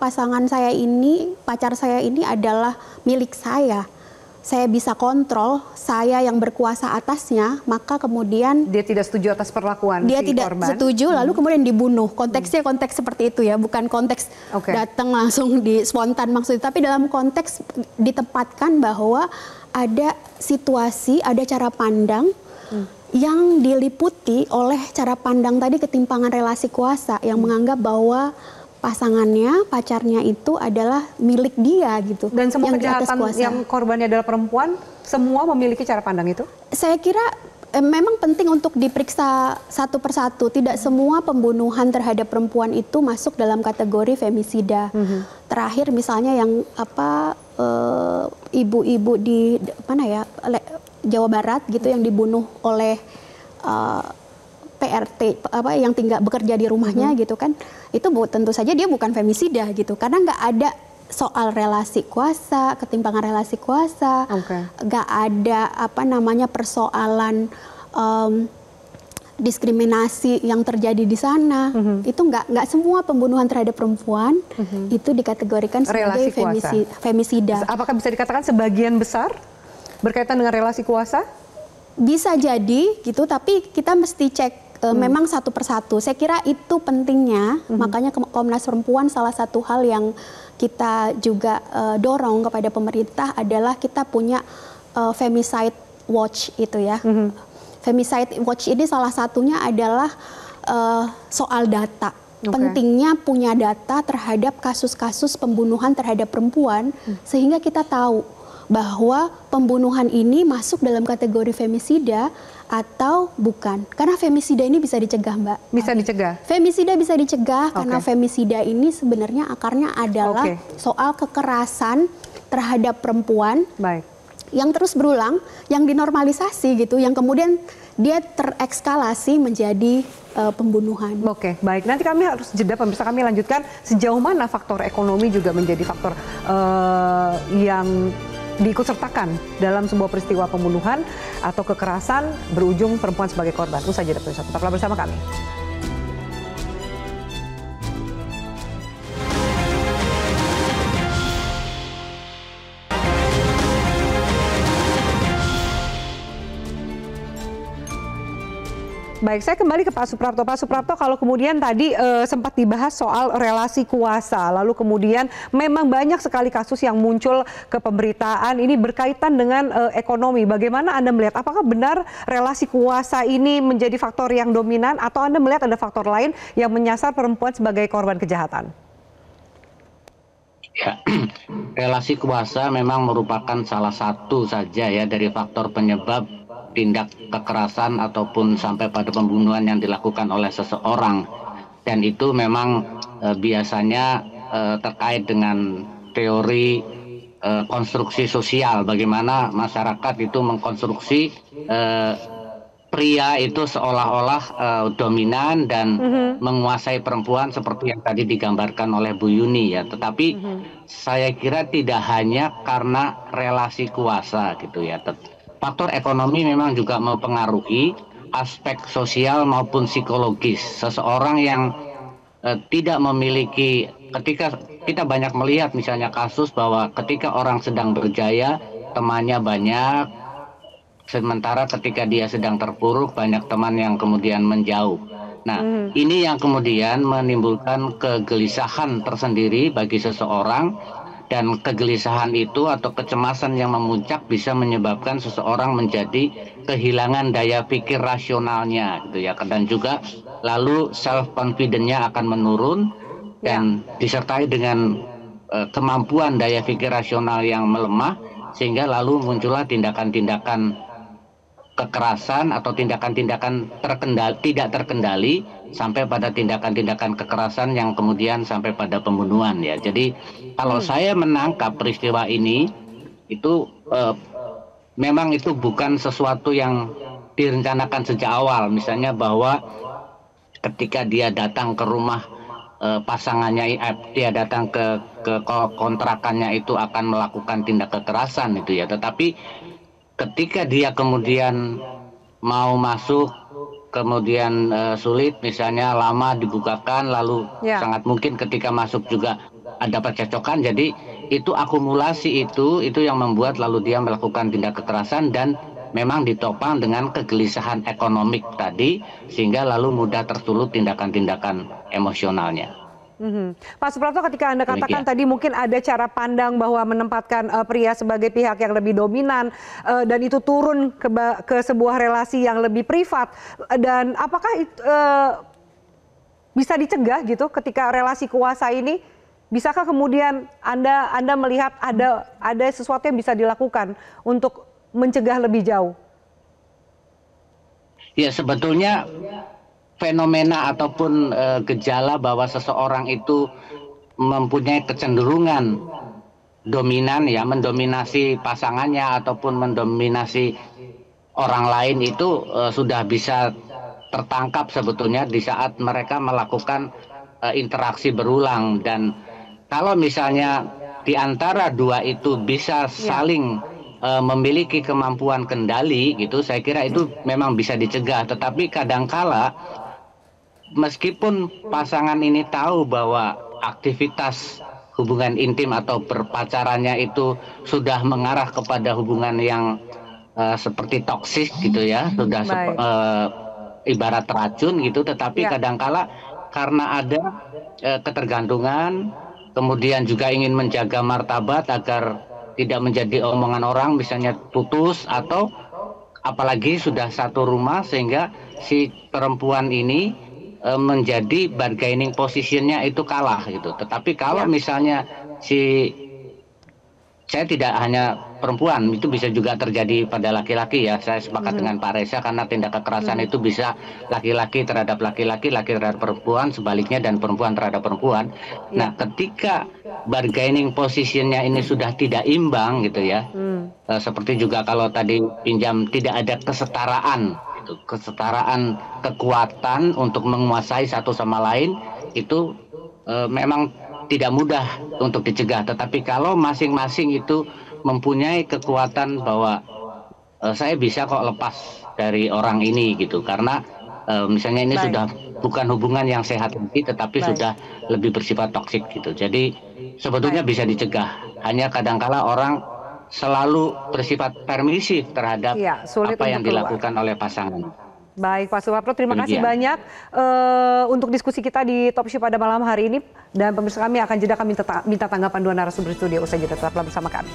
pasangan saya ini, pacar saya ini adalah milik saya bisa kontrol, saya yang berkuasa atasnya, maka kemudian dia tidak setuju atas perlakuan dia si tidak korban. setuju, lalu kemudian dibunuh. Konteksnya konteks seperti itu ya, bukan konteks datang langsung di spontan maksudnya, tapi dalam konteks ditempatkan bahwa ada situasi, ada cara pandang yang diliputi oleh cara pandang tadi ketimpangan relasi kuasa yang menganggap bahwa pasangannya, pacarnya itu adalah milik dia gitu. Dan semua kejahatan yang korbannya adalah perempuan, semua memiliki cara pandang itu? Saya kira memang penting untuk diperiksa satu persatu. Tidak semua pembunuhan terhadap perempuan itu masuk dalam kategori femisida. Terakhir misalnya yang ibu-ibu di mana ya, Jawa Barat gitu yang dibunuh oleh PRT yang tinggal bekerja di rumahnya gitu kan, itu tentu saja dia bukan femisida gitu, karena nggak ada soal relasi kuasa, ketimpangan relasi kuasa, nggak ada persoalan diskriminasi yang terjadi di sana. Itu nggak semua pembunuhan terhadap perempuan itu dikategorikan sebagai femisida. Apakah bisa dikatakan sebagian besar berkaitan dengan relasi kuasa? Bisa jadi gitu, tapi kita mesti cek memang satu persatu. Saya kira itu pentingnya, makanya Komnas Perempuan salah satu hal yang kita juga dorong kepada pemerintah adalah kita punya Femicide Watch itu ya. Femicide Watch ini salah satunya adalah soal data. Pentingnya punya data terhadap kasus-kasus pembunuhan terhadap perempuan, sehingga kita tahu bahwa pembunuhan ini masuk dalam kategori femisida atau bukan. Karena femisida ini bisa dicegah, Mbak. Bisa dicegah? Femisida bisa dicegah karena femisida ini sebenarnya akarnya adalah soal kekerasan terhadap perempuan yang terus berulang, yang dinormalisasi gitu, yang kemudian dia terekskalasi menjadi pembunuhan. Oke, baik. Nanti kami harus jeda pemirsa, kami lanjutkan sejauh mana faktor ekonomi juga menjadi faktor yang diikutsertakan dalam sebuah peristiwa pembunuhan atau kekerasan berujung perempuan sebagai korban. Usai jeda pemirsa, tetaplah bersama kami. Baik, saya kembali ke Pak Suprapto. Pak Suprapto, kalau kemudian tadi sempat dibahas soal relasi kuasa, lalu kemudian memang banyak sekali kasus yang muncul ke pemberitaan, ini berkaitan dengan ekonomi. Bagaimana Anda melihat, apakah benar relasi kuasa ini menjadi faktor yang dominan, atau Anda melihat ada faktor lain yang menyasar perempuan sebagai korban kejahatan? Ya, relasi kuasa memang merupakan salah satu saja ya dari faktor penyebab tindak kekerasan ataupun sampai pada pembunuhan yang dilakukan oleh seseorang, dan itu memang biasanya terkait dengan teori konstruksi sosial, bagaimana masyarakat itu mengkonstruksi pria itu seolah-olah dominan dan menguasai perempuan seperti yang tadi digambarkan oleh Bu Yuni ya. Tetapi saya kira tidak hanya karena relasi kuasa gitu ya. Faktor ekonomi memang juga mempengaruhi aspek sosial maupun psikologis. Seseorang yang tidak memiliki, ketika kita banyak melihat misalnya kasus bahwa ketika orang sedang berjaya, temannya banyak, sementara ketika dia sedang terpuruk, banyak teman yang kemudian menjauh. Nah, ini yang kemudian menimbulkan kegelisahan tersendiri bagi seseorang. Dan kegelisahan itu atau kecemasan yang memuncak bisa menyebabkan seseorang menjadi kehilangan daya pikir rasionalnya gitu ya. Dan juga lalu self confidence-nya akan menurun dan disertai dengan kemampuan daya pikir rasional yang melemah, sehingga lalu muncullah tindakan-tindakan kekerasan atau tindakan-tindakan tidak terkendali sampai pada tindakan-tindakan kekerasan yang kemudian sampai pada pembunuhan ya. Jadi kalau saya menangkap peristiwa ini itu memang itu bukan sesuatu yang direncanakan sejak awal, misalnya bahwa ketika dia datang ke rumah pasangannya, dia datang ke kontrakannya itu akan melakukan tindak kekerasan itu ya. Tetapi ketika dia kemudian mau masuk, kemudian sulit, misalnya lama dibukakan, lalu sangat mungkin ketika masuk juga ada percecokan. Jadi itu akumulasi itu yang membuat lalu dia melakukan tindak kekerasan, dan memang ditopang dengan kegelisahan ekonomik tadi, sehingga lalu mudah tersulut tindakan-tindakan emosionalnya. Pak Suprapto, ketika Anda katakan tadi mungkin ada cara pandang bahwa menempatkan pria sebagai pihak yang lebih dominan dan itu turun ke sebuah relasi yang lebih privat, dan apakah bisa dicegah gitu ketika relasi kuasa ini? Bisakah kemudian Anda melihat ada sesuatu yang bisa dilakukan untuk mencegah lebih jauh? Ya, sebetulnya fenomena ataupun gejala bahwa seseorang itu mempunyai kecenderungan dominan ya, mendominasi pasangannya ataupun mendominasi orang lain itu sudah bisa tertangkap sebetulnya di saat mereka melakukan interaksi berulang. Dan kalau misalnya di antara dua itu bisa saling memiliki kemampuan kendali gitu, saya kira itu memang bisa dicegah. Tetapi kadangkala meskipun pasangan ini tahu bahwa aktivitas hubungan intim atau berpacarannya itu sudah mengarah kepada hubungan yang seperti toksis gitu ya, sudah ibarat racun gitu, tetapi kadangkala karena ada ketergantungan, kemudian juga ingin menjaga martabat agar tidak menjadi omongan orang, misalnya putus, atau apalagi sudah satu rumah, sehingga si perempuan ini menjadi bargaining positionnya itu kalah gitu. Tetapi kalau misalnya saya tidak hanya perempuan, itu bisa juga terjadi pada laki-laki ya. Saya sepakat dengan Pak Reza, karena tindak kekerasan itu bisa laki-laki terhadap laki-laki, laki terhadap perempuan, sebaliknya, dan perempuan terhadap perempuan. Nah, ketika bargaining positionnya ini sudah tidak imbang gitu ya, seperti juga kalau tadi pinjam, tidak ada kesetaraan, kesetaraan kekuatan untuk menguasai satu sama lain, itu memang tidak mudah untuk dicegah. Tetapi kalau masing-masing itu mempunyai kekuatan bahwa saya bisa kok lepas dari orang ini gitu, karena misalnya ini sudah bukan hubungan yang sehat lagi, tetapi sudah lebih bersifat toksik gitu. Jadi sebetulnya bisa dicegah, hanya kadangkala orang selalu bersifat permisif terhadap apa yang dilakukan oleh pasangan. Baik Pak Suprapto, terima kasih banyak untuk diskusi kita di Top Show pada malam hari ini. Dan pemirsa kami akan jeda, kami minta tanggapan dua narasumber studio usai jeda. Tetaplah bersama kami.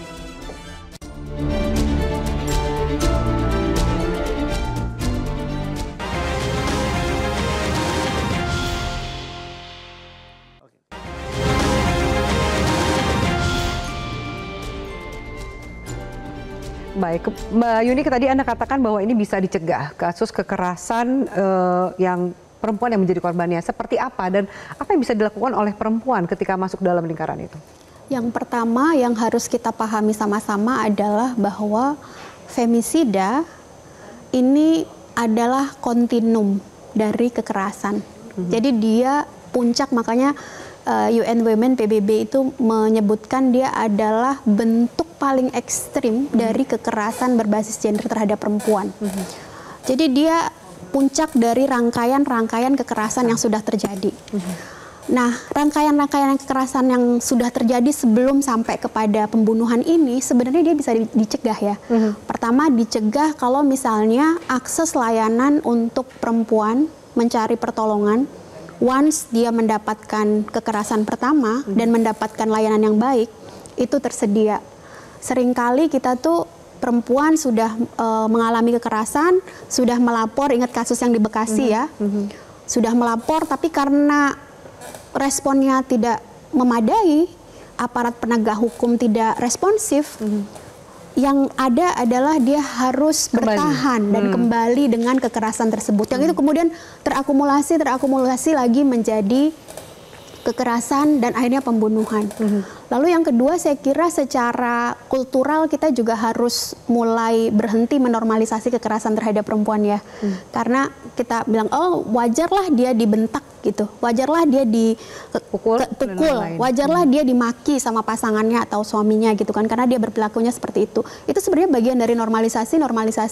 Baik, Mbak Yuni, tadi Anda katakan bahwa ini bisa dicegah, kasus kekerasan yang perempuan yang menjadi korbannya. Seperti apa dan apa yang bisa dilakukan oleh perempuan ketika masuk dalam lingkaran itu? Yang pertama yang harus kita pahami sama-sama adalah bahwa femisida ini adalah kontinum dari kekerasan. Jadi dia puncak, makanya UN Women PBB itu menyebutkan dia adalah bentuk paling ekstrim dari kekerasan berbasis gender terhadap perempuan. Jadi dia puncak dari rangkaian-rangkaian kekerasan yang sudah terjadi. Nah, rangkaian-rangkaian kekerasan yang sudah terjadi sebelum sampai kepada pembunuhan ini sebenarnya dia bisa dicegah ya. Pertama, dicegah kalau misalnya akses layanan untuk perempuan mencari pertolongan. Once dia mendapatkan kekerasan pertama dan mendapatkan layanan yang baik, itu tersedia. Seringkali kita tuh perempuan sudah mengalami kekerasan, sudah melapor, ingat kasus yang di Bekasi ya, sudah melapor tapi karena responnya tidak memadai, aparat penegak hukum tidak responsif, yang ada adalah dia harus bertahan dan kembali dengan kekerasan tersebut. Yang itu kemudian terakumulasi lagi menjadi kekerasan dan akhirnya pembunuhan. Lalu yang kedua, saya kira secara kultural kita juga harus mulai berhenti menormalisasi kekerasan terhadap perempuan ya. Karena kita bilang, oh wajarlah dia dibentak gitu, wajarlah dia dipukul, wajarlah dia dimaki sama pasangannya atau suaminya gitu kan, karena dia berperilakunya seperti itu. Itu sebenarnya bagian dari normalisasi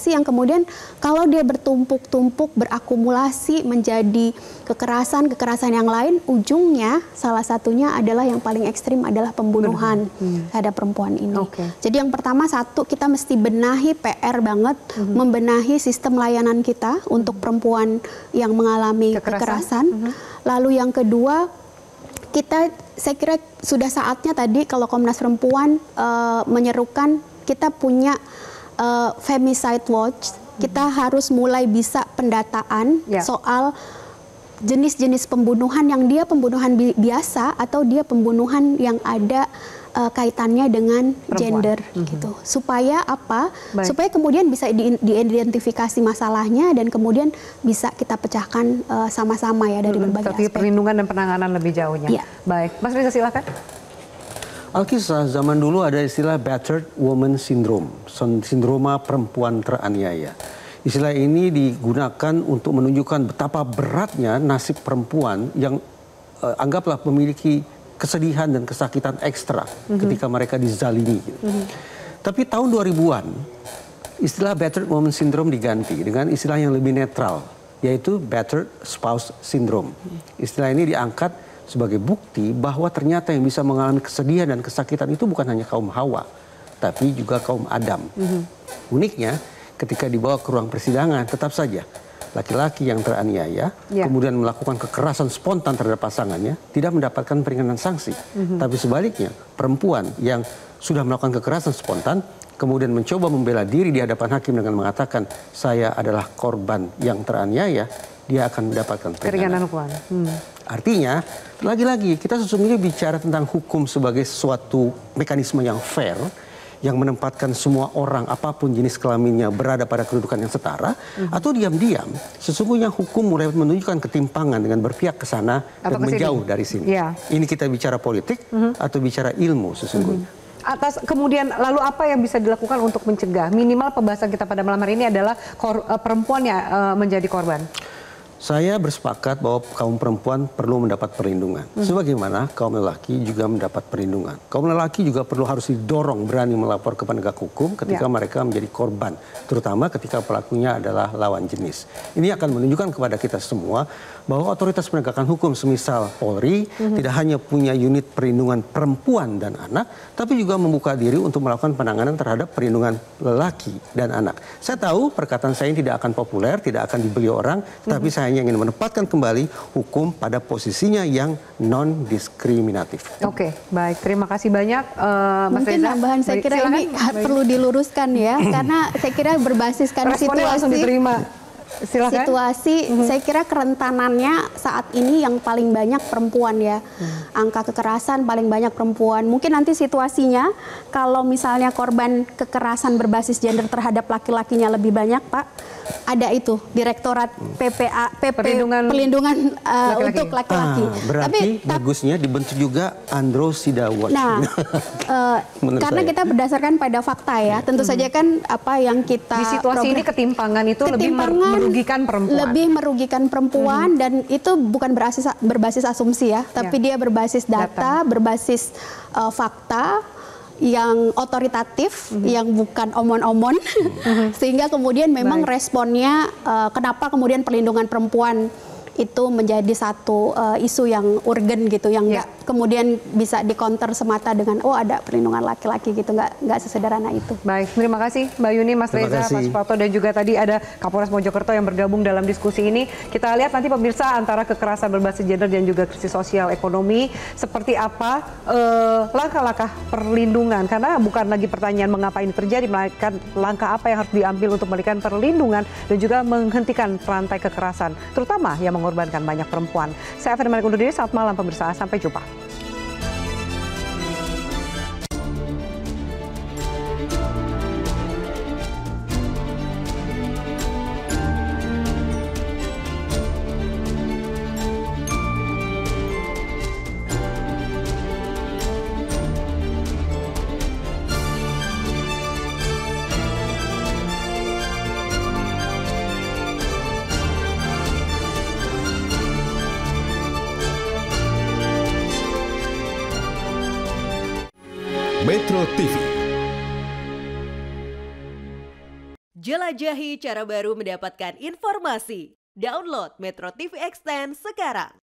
yang kemudian kalau dia bertumpuk-tumpuk, berakumulasi menjadi kekerasan yang lain, ujungnya salah satunya adalah yang paling ekstrim adalah pembunuhan terhadap perempuan ini. Jadi yang pertama, satu, kita mesti benahi, PR banget, membenahi sistem layanan kita untuk perempuan yang mengalami kekerasan. Lalu yang kedua, saya kira sudah saatnya tadi kalau Komnas Perempuan menyerukan kita punya Femicide Watch, kita harus mulai bisa pendataan soal jenis-jenis pembunuhan yang dia pembunuhan biasa atau dia pembunuhan yang ada kaitannya dengan gender gitu. Supaya apa? Supaya kemudian bisa diidentifikasi masalahnya dan kemudian bisa kita pecahkan sama-sama ya dari berbagai aspek. Perlindungan dan penanganan lebih jauhnya. Baik, Mas Riza silakan. Alkisah, zaman dulu ada istilah battered woman syndrome, sindroma perempuan teraniaya. Istilah ini digunakan untuk menunjukkan betapa beratnya nasib perempuan yang anggaplah memiliki kesedihan dan kesakitan ekstra ketika mereka dizalimi. Tapi tahun 2000-an, istilah battered woman syndrome diganti dengan istilah yang lebih netral, yaitu battered spouse syndrome. Istilah ini diangkat sebagai bukti bahwa ternyata yang bisa mengalami kesedihan dan kesakitan itu bukan hanya kaum Hawa, tapi juga kaum Adam. Uniknya, ketika dibawa ke ruang persidangan, tetap saja laki-laki yang teraniaya kemudian melakukan kekerasan spontan terhadap pasangannya tidak mendapatkan peringanan sanksi. Tapi sebaliknya, perempuan yang sudah melakukan kekerasan spontan kemudian mencoba membela diri di hadapan hakim dengan mengatakan saya adalah korban yang teraniaya, dia akan mendapatkan peringanan hukuman. Artinya, lagi-lagi kita sesungguhnya bicara tentang hukum sebagai suatu mekanisme yang fair, yang menempatkan semua orang apapun jenis kelaminnya berada pada kedudukan yang setara, atau diam-diam sesungguhnya hukum mulai menunjukkan ketimpangan dengan berpihak ke sana dan menjauh dari sini. Ini kita bicara politik atau bicara ilmu sesungguhnya. Atas kemudian lalu apa yang bisa dilakukan untuk mencegah? Minimal pembahasan kita pada malam hari ini adalah perempuan yang menjadi korban. Saya bersepakat bahwa kaum perempuan perlu mendapat perlindungan. Sebagaimana kaum lelaki juga mendapat perlindungan. Kaum lelaki juga perlu harus didorong berani melapor ke penegak hukum ketika mereka menjadi korban. Terutama ketika pelakunya adalah lawan jenis. Ini akan menunjukkan kepada kita semua bahwa otoritas penegakan hukum semisal Polri tidak hanya punya unit perlindungan perempuan dan anak, tapi juga membuka diri untuk melakukan penanganan terhadap perlindungan lelaki dan anak. Saya tahu perkataan saya ini tidak akan populer, tidak akan dibeli orang, tapi saya hanya ingin menempatkan kembali hukum pada posisinya yang non-diskriminatif. Oke, baik. Terima kasih banyak, Mas Mungkin Reza. tambahan saya kira Silakan. ini perlu diluruskan ya, karena saya kira berbasiskan Responnya langsung diterima. Silakan. situasi, saya kira kerentanannya saat ini yang paling banyak perempuan ya. Angka kekerasan paling banyak perempuan. Mungkin nanti situasinya kalau misalnya korban kekerasan berbasis gender terhadap laki-lakinya lebih banyak, Pak. Ada itu Direktorat Perlindungan untuk laki-laki. Berarti bagusnya dibentuk juga Androsida Watch. Nah, karena kita berdasarkan pada fakta ya. Tentu saja kan apa yang kita Di situasi ini ketimpangan itu lebih merugikan perempuan. Lebih merugikan perempuan dan itu bukan berbasis asumsi ya, tapi dia berbasis data, berbasis fakta yang otoritatif, yang bukan omon-omon, sehingga kemudian memang responnya kenapa kemudian perlindungan perempuan itu menjadi satu isu yang urgen gitu, yang nggak kemudian bisa dikonter semata dengan oh ada perlindungan laki-laki gitu, nggak sesederhana itu. Baik, terima kasih Mbak Yuni, Mas Reza, Mas Prato, dan juga tadi ada Kapolres Mojokerto yang bergabung dalam diskusi ini. Kita lihat nanti pemirsa antara kekerasan berbasis gender dan juga krisis sosial ekonomi seperti apa langkah-langkah perlindungan, karena bukan lagi pertanyaan mengapa ini terjadi, melainkan langkah apa yang harus diambil untuk memberikan perlindungan dan juga menghentikan rantai kekerasan, terutama yang mengorbankan banyak perempuan. Saya Ferdinand undur diri, selamat malam pemirsa, sampai jumpa. Metro TV. Jelajahi cara baru mendapatkan informasi. Download Metro TV Extend sekarang.